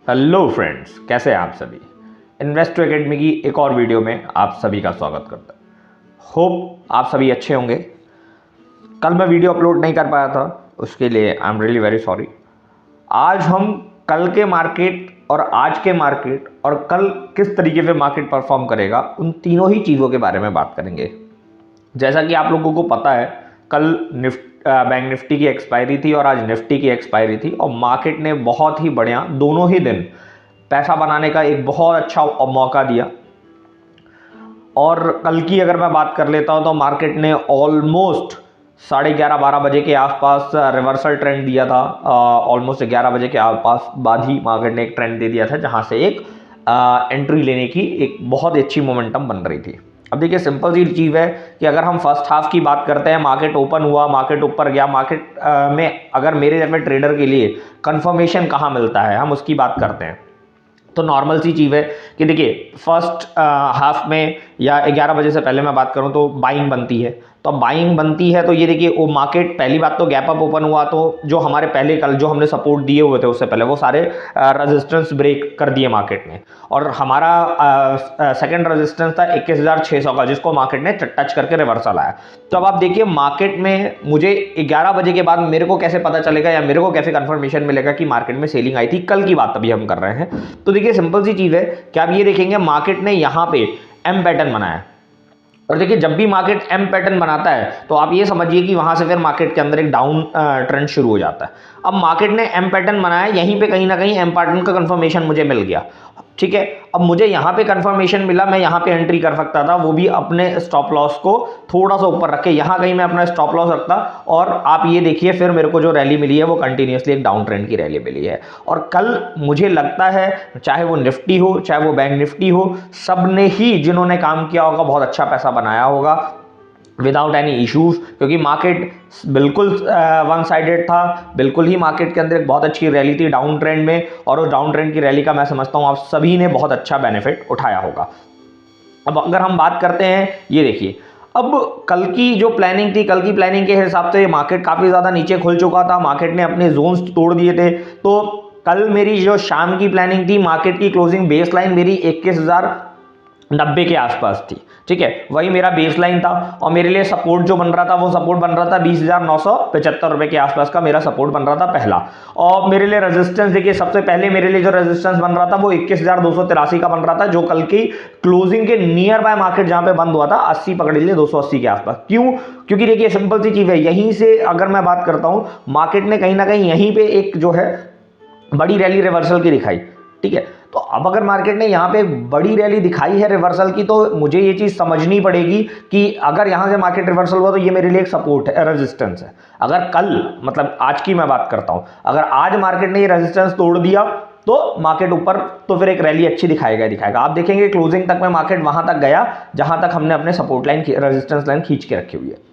Hello friends, कैसे हैं आप सभी। इन्वेस्टो एकेडमी की एक और वीडियो में आप सभी का स्वागत करता हूं। होप आप सभी अच्छे होंगे। कल मैं वीडियो अपलोड नहीं कर पाया था, उसके लिए I am really very sorry. आज हम कल के मार्केट और आज के मार्केट और कल किस तरीके से मार्केट परफॉर्म करेगा, उन तीनों ही चीज़ों के बारे में बात करेंगे। जैसा कि आप लोगों को पता है, कल बैंक निफ्टी की एक्सपायरी थी और आज निफ्टी की एक्सपायरी थी और मार्केट ने बहुत ही बढ़िया दोनों ही दिन पैसा बनाने का एक बहुत अच्छा मौका दिया। और कल की अगर मैं बात कर लेता हूं तो मार्केट ने ऑलमोस्ट 11:30-12 बजे के आसपास रिवर्सल ट्रेंड दिया था। ऑलमोस्ट 11 बजे के आसपास बाद ही मार्केट ने एक ट्रेंड दे दिया था, जहां से एक एंट्री लेने की एक बहुत अच्छी मोमेंटम बन रही थी। अब देखिए, सिंपल सी चीज़ है कि अगर हम फर्स्ट हाफ की बात करते हैं, मार्केट ओपन हुआ, मार्केट ऊपर गया, मार्केट में अगर मेरे जैसे ट्रेडर के लिए कंफर्मेशन कहाँ मिलता है, हम उसकी बात करते हैं। तो नॉर्मल सी चीज़ है कि देखिए, फर्स्ट हाफ में या 11 बजे से पहले मैं बात करूं तो बाइंग बनती है। तो बाइंग बनती है तो ये देखिए, वो मार्केट पहली बात तो गैप अप ओपन हुआ, तो जो हमारे पहले कल जो हमने सपोर्ट दिए हुए थे उससे पहले वो सारे रेजिस्टेंस ब्रेक कर दिए मार्केट ने। और हमारा सेकंड रेजिस्टेंस था 21,600 का, जिसको मार्केट ने टच करके रिवर्सल आया। तो अब आप देखिए, मार्केट में मुझे 11 बजे के बाद मेरे को कैसे पता चलेगा या मेरे को कैसे कंफर्मेशन मिलेगा कि मार्केट में सेलिंग आई थी। कल की बात अभी हम कर रहे हैं। तो देखिए, सिंपल सी चीज़ है कि आप ये देखेंगे, मार्केट ने यहाँ पे एम पैटर्न बनाया। और देखिए, जब भी मार्केट एम पैटर्न बनाता है तो आप ये समझिए कि वहां से फिर मार्केट के अंदर एक डाउन ट्रेंड शुरू हो जाता है। अब मार्केट ने एम पैटर्न बनाया, यहीं पे कहीं ना कहीं एम पैटर्न का कंफर्मेशन मुझे मिल गया। ठीक है, अब मुझे यहाँ पे कंफर्मेशन मिला, मैं यहाँ पे एंट्री कर सकता था, वो भी अपने स्टॉप लॉस को थोड़ा सा ऊपर रख के। यहाँ कहीं मैं अपना स्टॉप लॉस रखता और आप ये देखिए, फिर मेरे को जो रैली मिली है वो कंटिन्यूसली एक डाउन ट्रेंड की रैली मिली है। और कल मुझे लगता है, चाहे वो निफ्टी हो चाहे वो बैंक निफ्टी हो, सब ने ही जिन्होंने काम किया होगा बहुत अच्छा पैसा बनाया होगा विदाउट एनी इश्यूज, क्योंकि मार्केट बिल्कुल वन साइडेड था। बिल्कुल ही मार्केट के अंदर एक बहुत अच्छी रैली थी डाउन ट्रेंड में, और उस डाउन ट्रेंड की रैली का मैं समझता हूं आप सभी ने बहुत अच्छा बेनिफिट उठाया होगा। अब अगर हम बात करते हैं, ये देखिए, अब कल की जो प्लानिंग थी, कल की प्लानिंग के हिसाब से मार्केट काफ़ी ज़्यादा नीचे खुल चुका था, मार्केट ने अपने जोन्स तोड़ दिए थे। तो कल मेरी जो शाम की प्लानिंग थी, मार्केट की क्लोजिंग बेस लाइन मेरी 21,090 के आसपास थी। ठीक है, वही मेरा बेस लाइन था। और मेरे लिए सपोर्ट जो बन रहा था, वो सपोर्ट बन रहा था 20,975 रुपए के आसपास का मेरा सपोर्ट बन रहा था पहला। और मेरे लिए रेजिस्टेंस देखिए, सबसे पहले मेरे लिए जो रेजिस्टेंस बन रहा था वो 21,283 का बन रहा था, जो कल की क्लोजिंग के नियर बाय मार्केट जहां पे बंद हुआ था 80 पकड़ लीजिए, 280 के आसपास। क्यों? क्योंकि देखिए, सिंपल सी चीज है, यहीं से अगर मैं बात करता हूं, मार्केट ने कहीं ना कहीं यहीं पे एक जो है बड़ी रैली रिवर्सल की दिखाई। ठीक है, तो अब अगर मार्केट ने यहाँ पे एक बड़ी रैली दिखाई है रिवर्सल की, तो मुझे ये चीज समझनी पड़ेगी कि अगर यहाँ से मार्केट रिवर्सल हुआ तो ये मेरे लिए एक सपोर्ट है, रेजिस्टेंस है। अगर कल, मतलब आज की मैं बात करता हूं, अगर आज मार्केट ने ये रेजिस्टेंस तोड़ दिया तो मार्केट ऊपर, तो फिर एक रैली अच्छी दिखाएगा। आप देखेंगे क्लोजिंग तक में मार्केट वहां तक गया जहां तक हमने अपने सपोर्ट लाइन, रेजिस्टेंस लाइन खींच के रखी हुई है।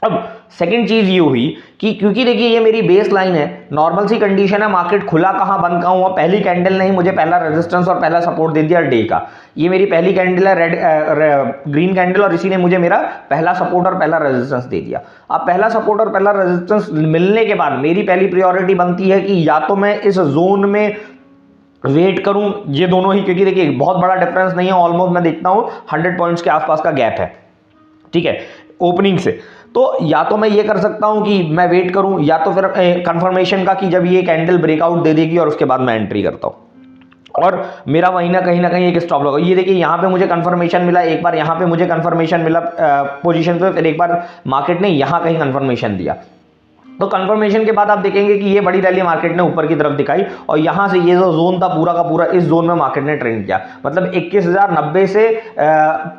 अब सेकंड चीज ये हुई कि क्योंकि देखिए, ये मेरी बेस लाइन है, नॉर्मल सी कंडीशन है, मार्केट खुला कहां बंद कहां हुआ, पहली कैंडल ने ही मुझे पहला रेजिस्टेंस और पहला सपोर्ट दे दिया डे का। ये मेरी पहली कैंडल है, ग्रीन कैंडल, और इसी ने मुझे मेरा पहला सपोर्ट और पहला रेजिस्टेंस दे दिया। अब पहला सपोर्ट और पहला रेजिस्टेंस मिलने के बाद मेरी पहली प्रायोरिटी बनती है कि या तो मैं इस जोन में वेट करूं, ये दोनों ही, क्योंकि देखिए बहुत बड़ा डिफरेंस नहीं है, ऑलमोस्ट मैं देखता हूं 100 पॉइंट्स के आसपास का गैप है। ठीक है, ओपनिंग से। तो या तो मैं ये कर सकता हूं कि मैं वेट करूं, या तो फिर कंफर्मेशन का कि जब ये कैंडल ब्रेकआउट दे देगी और उसके बाद मैं एंट्री करता हूं, और मेरा वही ना कहीं एक स्टॉप लगा। ये देखिए, यहां पे मुझे कंफर्मेशन मिला, एक बार यहां पे मुझे कंफर्मेशन मिला पोजीशन पे, फिर एक बार मार्केट ने यहां कहीं कंफर्मेशन दिया। तो कंफर्मेशन के बाद आप देखेंगे कि ये बड़ी रैली मार्केट ने ऊपर की तरफ दिखाई, और यहां से ये जो जोन था पूरा का पूरा, इस जोन में मार्केट ने ट्रेंड किया, मतलब 21,090 से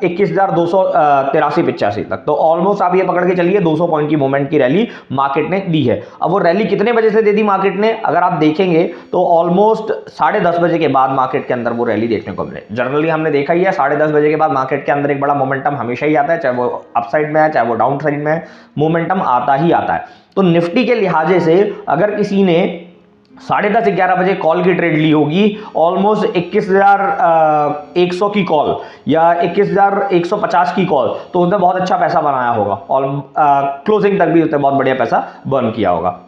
21,283-85 तक। तो ऑलमोस्ट आप ये पकड़ के चलिए 200 पॉइंट की मूवमेंट की रैली मार्केट ने दी है। अब वो रैली कितने बजे से दे दी मार्केट ने, अगर आप देखेंगे तो ऑलमोस्ट 10:30 बजे के बाद मार्केट के अंदर वो रैली देखने को मिले। जनरली हमने देखा ही है, 10:30 बजे के बाद मार्केट के अंदर एक बड़ा मोमेंटम हमेशा ही आता है, चाहे वो अपसाइड में है चाहे वो डाउन साइड में है, मोमेंटम आता ही आता है। तो निफ्टी के लिहाजे से अगर किसी ने 10:30-11 बजे कॉल की ट्रेड ली होगी, ऑलमोस्ट 21,100 की कॉल या 21,150 की कॉल, तो उसने बहुत अच्छा पैसा बनाया होगा, और क्लोजिंग तक भी उसने बहुत बढ़िया पैसा बर्न किया होगा।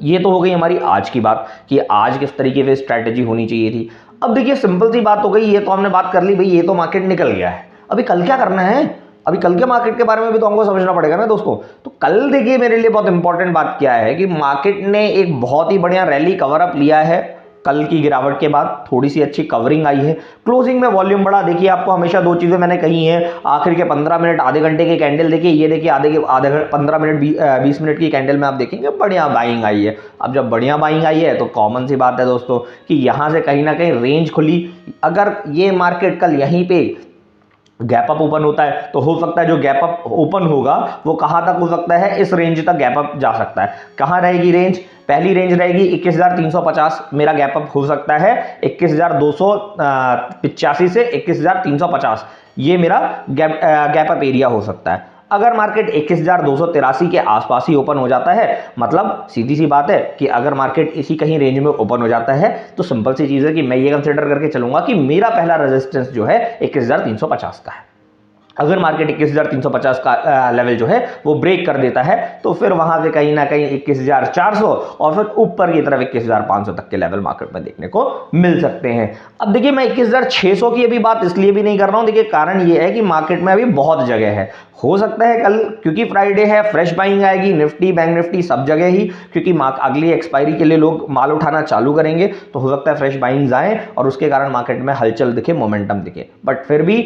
ये तो हो गई हमारी आज की बात कि आज किस तरीके से स्ट्रैटेजी होनी चाहिए थी। अब देखिए सिंपल सी बात हो गई, ये तो हमने बात कर ली भाई, ये तो मार्केट निकल गया है, अभी कल क्या करना है, अभी कल के मार्केट के बारे में भी तो हमको समझना पड़ेगा ना दोस्तों। तो कल देखिए मेरे लिए बहुत इंपॉर्टेंट बात क्या है कि मार्केट ने एक बहुत ही बढ़िया रैली कवर अप लिया है। कल की गिरावट के बाद थोड़ी सी अच्छी कवरिंग आई है, क्लोजिंग में वॉल्यूम बढ़ा। देखिए आपको हमेशा दो चीजें मैंने कही हैं, आखिर के 15 मिनट आधे घंटे के कैंडल देखिए, ये देखिए आधे 15 मिनट 20 मिनट की कैंडल में आप देखेंगे बढ़िया बाइंग आई है। अब जब बढ़िया बाइंग आई है तो कॉमन सी बात है दोस्तों कि यहां से कहीं ना कहीं रेंज खुली। अगर ये मार्केट कल यहीं पे गैप अप ओपन होता है तो हो सकता है जो गैप अप ओपन होगा वो कहां तक हो सकता है, इस रेंज तक गैप अप जा सकता है। कहां रहेगी रेंज, पहली रेंज रहेगी 21,350, मेरा गैप अप हो सकता है 21,285 से 21,350, ये मेरा गैप अप एरिया हो सकता है। अगर मार्केट 21,283 के आसपास ही ओपन हो जाता है, मतलब सीधी सी बात है कि अगर मार्केट इसी कहीं रेंज में ओपन हो जाता है तो सिंपल सी चीज है कि मैं ये कंसीडर करके चलूंगा कि मेरा पहला रेजिस्टेंस जो है 21,350 का है। अगर मार्केट 21,350 का लेवल जो है वो ब्रेक कर देता है तो फिर वहां से कहीं ना कहीं 21,400 और फिर ऊपर की तरफ 21,500 तक के लेवल मार्केट में देखने को मिल सकते हैं। अब देखिए मैं 21,600 की अभी बात इसलिए भी नहीं कर रहा हूं, देखिए कारण ये है कि मार्केट में अभी बहुत जगह है, हो सकता है कल क्योंकि फ्राइडे है फ्रेश बाइंग आएगी, निफ्टी बैंक निफ्टी सब जगह ही, क्योंकि अगली एक्सपायरी के लिए लोग माल उठाना चालू करेंगे तो हो सकता है फ्रेश बाइंग्स आए और उसके कारण मार्केट में हलचल दिखे, मोमेंटम दिखे। बट फिर भी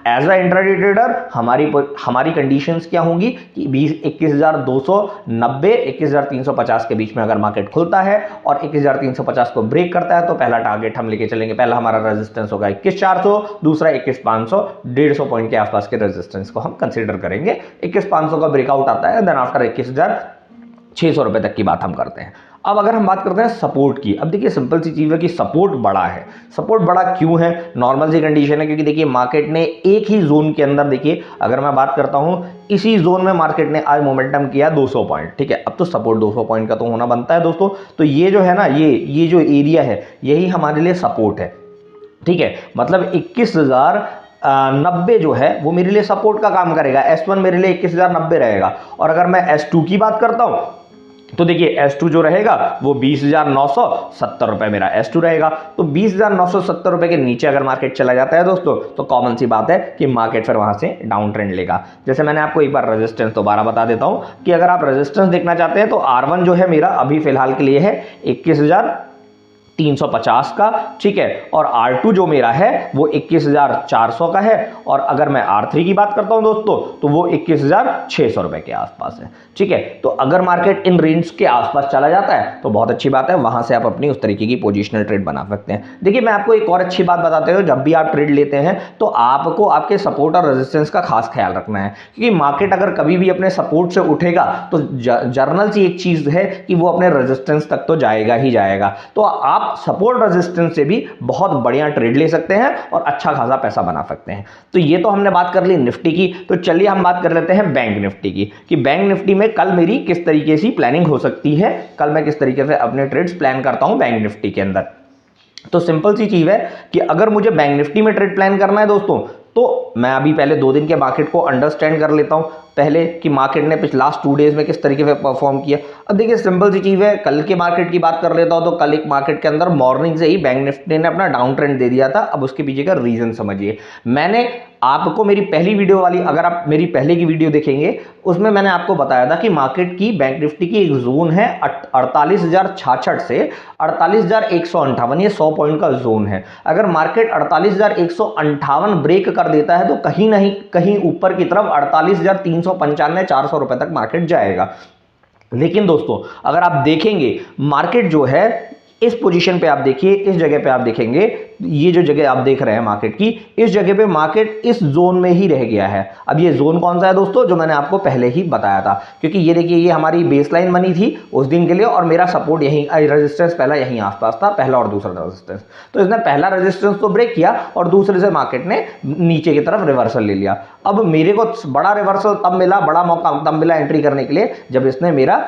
एज अ इंट्राडे ट्रेडर हमारी कंडीशंस क्या होंगी कि 21,290 21,350 के बीच में अगर मार्केट खुलता है और 21,350 को ब्रेक करता है तो पहला टारगेट हम लेके चलेंगे, पहला हमारा रेजिस्टेंस होगा 21,400, दूसरा 21,500, 150 पॉइंट के आसपास के रेजिस्टेंस को हम कंसीडर करेंगे। 21,500 का ब्रेकआउट आता है, देन आफ्टर 21,600 रुपए तक की बात हम करते हैं। अब अगर हम बात करते हैं सपोर्ट की, अब देखिए सिंपल सी चीज है कि सपोर्ट बड़ा है। सपोर्ट बड़ा क्यों है, नॉर्मल सी कंडीशन है क्योंकि देखिए मार्केट ने एक ही जोन के अंदर, देखिए अगर मैं बात करता हूं इसी जोन में मार्केट ने आज मोमेंटम किया 200 पॉइंट, ठीक है। अब तो सपोर्ट 200 पॉइंट का तो होना बनता है दोस्तों। तो ये जो है ना, ये जो एरिया है यही हमारे लिए सपोर्ट है, ठीक है। मतलब 21,090 जो है वो मेरे लिए सपोर्ट का काम करेगा, S1 मेरे लिए 21,090 रहेगा। और अगर मैं S2 की बात करता हूं तो देखिए S2 जो रहेगा वो 20,970 रुपए मेरा S2 रहेगा। तो 20,970 रुपए के नीचे अगर मार्केट चला जाता है दोस्तों तो कॉमन सी बात है कि मार्केट फिर वहां से डाउन ट्रेंड लेगा। जैसे मैंने आपको एक बार रेजिस्टेंस दोबारा बता देता हूं कि अगर आप रेजिस्टेंस देखना चाहते हैं तो R1 जो है मेरा अभी फिलहाल के लिए है 21,350 का, ठीक है। और R2 जो मेरा है वो 21,400 का है। और अगर मैं R3 की बात करता हूं दोस्तों तो वो 21,600 रुपए के आसपास है, ठीक है। तो अगर मार्केट इन रेंज के आसपास चला जाता है तो बहुत अच्छी बात है, वहां से आप अपनी उस तरीके की पोजिशनल ट्रेड बना सकते हैं। देखिए मैं आपको एक और अच्छी बात बताते हुए, जब भी आप ट्रेड लेते हैं तो आपको आपके सपोर्ट और रेजिस्टेंस का खास ख्याल रखना है, क्योंकि मार्केट अगर कभी भी अपने सपोर्ट से उठेगा तो जर्नल सी एक चीज है कि वो अपने रेजिस्टेंस तक तो जाएगा ही जाएगा। तो आप सपोर्ट रेजिस्टेंस से भी बहुत बढ़िया ट्रेड ले सकते हैं और अच्छा खासा पैसा बना सकते हैं। तो ये तो हमने बात कर ली निफ्टी की। तो चलिए हम बात कर लेते हैं बैंक निफ्टी की, कि बैंक निफ्टी में कल मेरी किस तरीके से प्लानिंग हो सकती है, कल मैं किस तरीके से अपने ट्रेड्स प्लान करता हूं बैंक निफ्टी के अंदर। तो सिंपल सी चीज है कि अगर मुझे बैंक निफ्टी में ट्रेड प्लान करना है दोस्तों तो मैं अभी पहले 2 दिन के मार्केट को अंडरस्टैंड कर लेता हूं पहले कि मार्केट ने पिछले लास्ट 2 डेज में किस तरीके से परफॉर्म किया। अब देखिए सिंपल सी चीज है, कल के मार्केट की बात कर लेता हूं तो कल एक मार्केट के अंदर मॉर्निंग से ही बैंक निफ्टी ने अपना डाउन ट्रेंड दे दिया था। अब उसके पीछे का रीजन समझिए। मैंने आपको मेरी पहली वीडियो वाली, अगर आप मेरी पहले की वीडियो देखेंगे उसमें मैंने आपको बताया था कि मार्केट की बैंक निफ्टी की एक जोन है 48,066 से 48,158, ये 100 पॉइंट का जोन है। अगर मार्केट 48,158 ब्रेक कर देता है तो कहीं नहीं कहीं ऊपर की तरफ 48,395 400 रुपए तक मार्केट जाएगा। लेकिन दोस्तों अगर आप देखेंगे मार्केट जो है इस पोजीशन पे आप देखिए, इस जगह पे आप देखेंगे, ये जो जगह आप देख रहे हैं मार्केट की, इस जगह पे मार्केट इस जोन में ही रह गया है। अब ये जोन कौन सा है दोस्तों, जो मैंने आपको पहले ही बताया था, क्योंकि ये देखिए ये हमारी बेसलाइन बनी थी उस दिन के लिए और मेरा सपोर्ट यहीं, रेजिस्टेंस पहला यहीं आसपास था, पहला और दूसरा रेजिस्टेंस। तो इसने पहला रेजिस्टेंस तो ब्रेक किया और दूसरे से मार्केट ने नीचे की तरफ रिवर्सल ले लिया। अब मेरे को बड़ा रिवर्सल तब मिला, बड़ा मौका तब मिला एंट्री करने के लिए जब इसने मेरा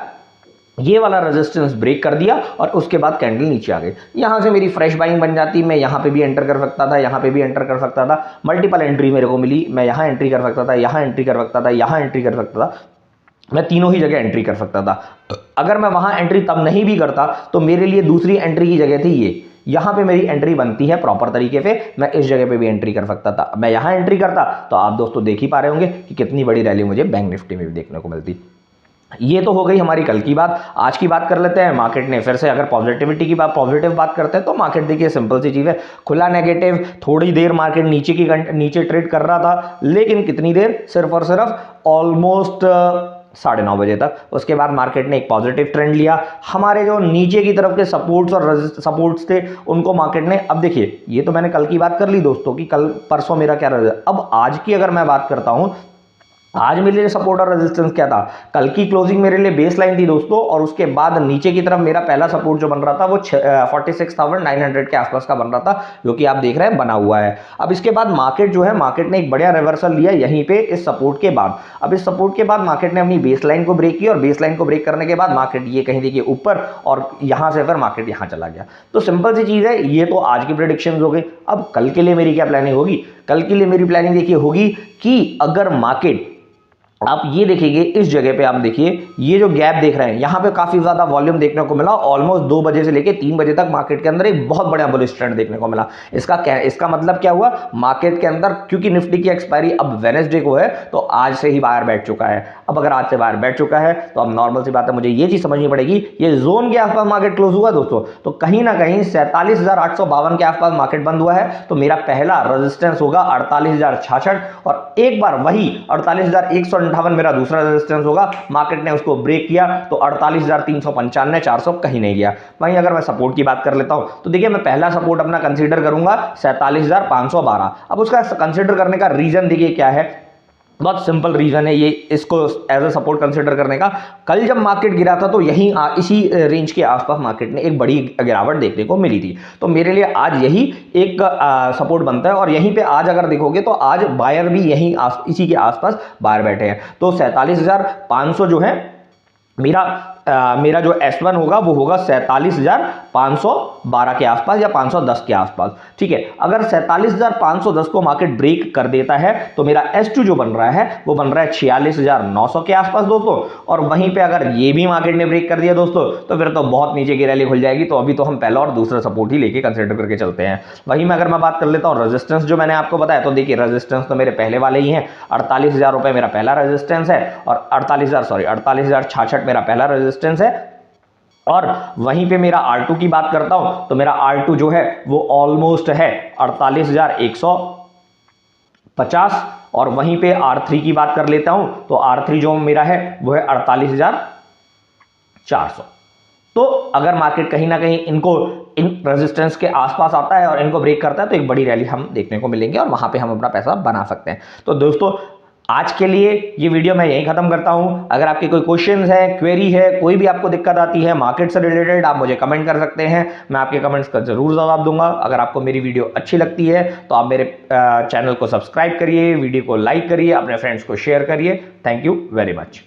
ये वाला रेजिस्टेंस ब्रेक कर दिया और उसके बाद कैंडल नीचे आ गई। यहां से मेरी फ्रेश बाइंग बन जाती, मैं यहां पे भी एंटर कर सकता था, यहां पे भी एंटर कर सकता था, मल्टीपल एंट्री मेरे को मिली, मैं यहां एंट्री कर सकता था, यहां एंट्री कर सकता था, यहां एंट्री कर सकता था। मैं तीनों ही जगह एंट्री कर सकता था। अगर मैं वहां एंट्री तब नहीं भी करता तो मेरे लिए दूसरी एंट्री की जगह थी ये, यहां पे मेरी एंट्री बनती है प्रॉपर तरीके से, मैं इस जगह पे भी एंट्री कर सकता था। मैं यहां एंट्री करता तो आप दोस्तों देख ही पा रहे होंगे कि कितनी बड़ी रैली मुझे बैंक निफ्टी में भी देखने को मिलती। ये तो हो गई हमारी कल की बात। आज की बात कर लेते हैं। मार्केट ने फिर से, अगर पॉजिटिविटी की बात, पॉजिटिव बात करते हैं तो मार्केट देखिए सिंपल सी चीज़ है, खुला नेगेटिव, थोड़ी देर मार्केट नीचे ट्रेड कर रहा था, लेकिन कितनी देर, सिर्फ और सिर्फ ऑलमोस्ट 9:30 बजे तक। उसके बाद मार्केट ने एक पॉजिटिव ट्रेंड लिया। हमारे जो नीचे की तरफ के सपोर्ट्स और सपोर्ट्स थे उनको मार्केट ने, अब देखिए ये तो मैंने कल की बात कर ली दोस्तों कि कल परसों मेरा क्या रहा। अब आज की अगर मैं बात करता हूं, आज मेरे लिए सपोर्ट और रेजिस्टेंस क्या था, कल की क्लोजिंग मेरे लिए बेस लाइन थी दोस्तों, और उसके बाद नीचे की तरफ मेरा पहला सपोर्ट जो बन रहा था वो 46,900 के आसपास का बन रहा था, जो कि आप देख रहे हैं बना हुआ है। अब इसके बाद मार्केट जो है, मार्केट ने एक बढ़िया रिवर्सल लिया यहीं पे इस सपोर्ट के बाद। अब इस सपोर्ट के बाद मार्केट ने अपनी बेस लाइन को ब्रेक किया, और बेस लाइन को ब्रेक करने के बाद मार्केट ये कहीं देखिए ऊपर, और यहां से फिर मार्केट यहां चला गया। तो सिंपल सी चीज है, ये तो आज की प्रेडिक्शन हो गई। अब कल के लिए मेरी क्या प्लानिंग होगी, कल के लिए मेरी प्लानिंग देखिए होगी कि अगर मार्केट, आप ये देखेंगे इस जगह पे, आप देखिए ये जो गैप देख रहे हैं, यहां पे काफी ज्यादा वॉल्यूम देखने को मिला। ऑलमोस्ट 2 बजे से लेके 3 बजे तक मार्केट के अंदर एक बहुत बड़ा बुलिश ट्रेंड देखने को मिला। इसका मतलब क्या हुआ, मार्केट के अंदर, क्योंकि निफ्टी की एक्सपायरी अब वेडनेसडे को है, तो आज से ही बाहर बैठ चुका है। अब अगर आज से बाहर बैठ चुका है तो अब नॉर्मल सी बात है, मुझे ये चीज समझनी पड़ेगी, ये जोन के आसपास मार्केट क्लोज हुआ दोस्तों, तो कहीं ना कहीं 47,852 के आसपास मार्केट बंद हुआ है। तो मेरा पहला रेजिस्टेंस होगा 48,066, और एक बार वही 48,158 मेरा दूसरा रेजिस्टेंस होगा। मार्केट ने उसको ब्रेक किया तो 48,395, 400 कहीं नहीं गया। वहीं अगर मैं सपोर्ट की बात कर लेता हूं तो देखिए, मैं पहला सपोर्ट अपना कंसीडर करूंगा 47,512। अब उसका कंसीडर करने का रीजन देखिए क्या है, बहुत सिंपल रीजन है ये, इसको एज अ सपोर्ट कंसीडर करने का। कल जब मार्केट गिरा था तो यहीं इसी रेंज के आसपास मार्केट ने एक बड़ी गिरावट देखने को मिली थी, तो मेरे लिए आज यही एक सपोर्ट बनता है। और यहीं पे आज अगर देखोगे तो आज बायर भी यहीं इसी के आसपास बाहर बैठे हैं। तो 47,500 जो है मेरा जो S1 होगा वो होगा 47,512 के आसपास या 510 के आसपास, ठीक है। अगर 47,510 को मार्केट ब्रेक कर देता है तो मेरा S2 जो बन रहा है वो बन रहा है 46,900 के आसपास दोस्तों। और वहीं पे अगर ये भी मार्केट ने ब्रेक कर दिया दोस्तों तो फिर तो बहुत नीचे की रैली खुल जाएगी। तो अभी तो हम पहला और दूसरा सपोर्ट ही लेके कंसिडर करके चलते हैं। वहीं में अगर मैं बात कर लेता हूँ रेजिस्टेंस, जो मैंने आपको बताया, तो देखिए रेजिस्टेंस तो मेरे पहले वाले ही हैं। 48,000 रुपए मेरा पहला रेजिस्टेंस है, और 48,066 मेरा पहला रेजिस्टेंस है। और वहीं पे मेरा R2 की बात करता हूं तो मेरा R2 जो है वो ऑलमोस्ट है 48,150, और वहीं पे R3 की बात कर लेता हूं तो R3 जो मेरा है वो है 48,400। तो अगर मार्केट कहीं ना कहीं इन रेजिस्टेंस के आसपास आता है और इनको ब्रेक करता है तो एक बड़ी रैली हम देखने को मिलेंगे, और वहां पे हम अपना पैसा बना सकते हैं। तो दोस्तों आज के लिए ये वीडियो मैं यहीं खत्म करता हूं। अगर आपके कोई क्वेश्चंस है, क्वेरी है, कोई भी आपको दिक्कत आती है मार्केट से रिलेटेड, आप मुझे कमेंट कर सकते हैं, मैं आपके कमेंट्स का जरूर जवाब दूंगा। अगर आपको मेरी वीडियो अच्छी लगती है तो आप मेरे चैनल को सब्सक्राइब करिए, वीडियो को लाइक करिए, अपने फ्रेंड्स को शेयर करिए। Thank you very much.